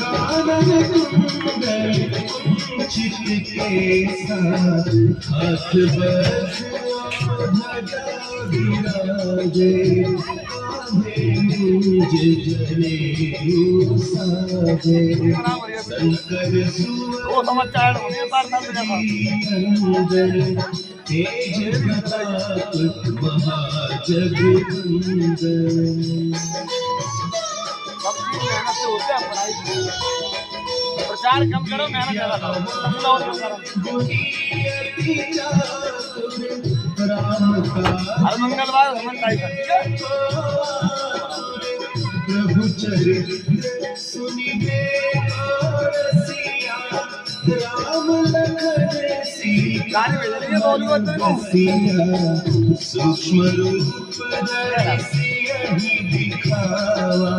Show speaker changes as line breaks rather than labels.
कानन कुंडल चित के साथ हाथ बज ध्वजा विराजे मुझे जने साजे शंकर सुंदर तेज प्रताप महाजगवंदन।
प्रचार कम करो, मेहनत ज्यादा करो। हर मंगलवार हेमंत आई ठीक है।
प्रभु चरित्र सुनिए राम लखन सीता सूक्ष्म रूप धरि सियहि दिखावा